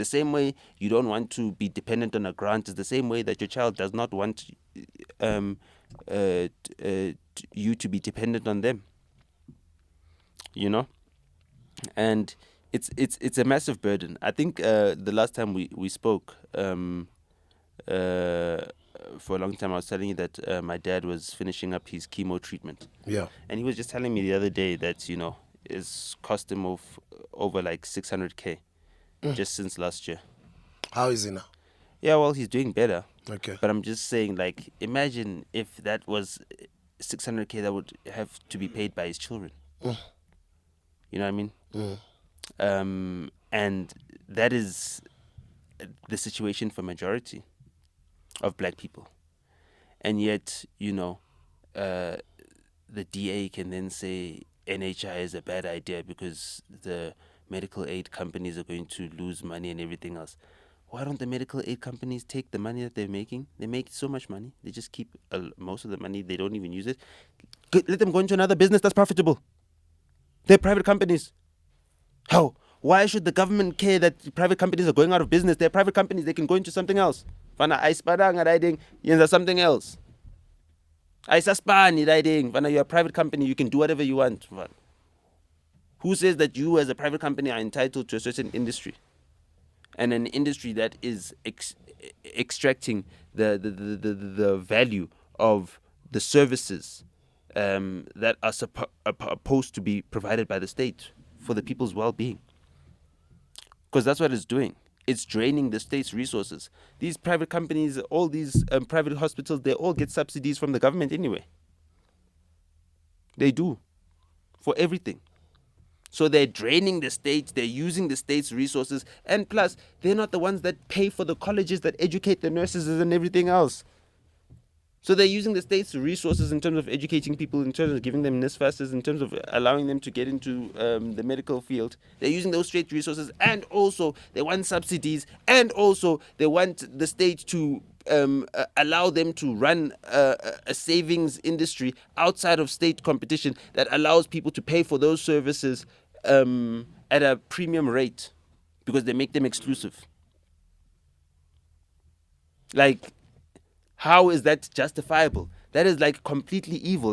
The same way you don't want to be dependent on a grant is the same way that your child does not want you to be dependent on them. And it's a massive burden. I think the last time we spoke, for a long time, I was telling you that my dad was finishing up his chemo treatment. Yeah. And he was just telling me the other day that, it's cost him over like 600K just since last year. How is he now? Yeah, well, he's doing better. Okay. But I'm just saying, like, imagine if that was 600K that would have to be paid by his children. You know what I mean? And that is the situation for majority of black people. And yet, the DA can then say NHI is a bad idea because the medical aid companies are going to lose money and everything else. Why don't the medical aid companies take the money that they're making? They make so much money. They just keep most of the money. They don't even use it. Let them go into another business that's profitable. They're private companies. How? Why should the government care that private companies are going out of business? They're private companies. They can go into something else. Fana aispadanga riding something else. Aisaspani riding. Fana, you're a private company. You can do whatever you want. Who says that you as a private company are entitled to a certain industry? And an industry that is extracting the value of the services that are supposed to be provided by the state for the people's well-being. Because that's what it's doing. It's draining the state's resources. These private companies, all these private hospitals, they all get subsidies from the government anyway. They do. For everything. So they're draining the state, they're using the state's resources, and plus, they're not the ones that pay for the colleges that educate the nurses and everything else. So they're using the state's resources in terms of educating people, in terms of giving them NSFASs, in terms of allowing them to get into the medical field. They're using those state resources, and also they want subsidies, and also they want the state to allow them to run a savings industry outside of state competition that allows people to pay for those services at a premium rate because they make them exclusive. Like, how is that justifiable? That is like completely evil.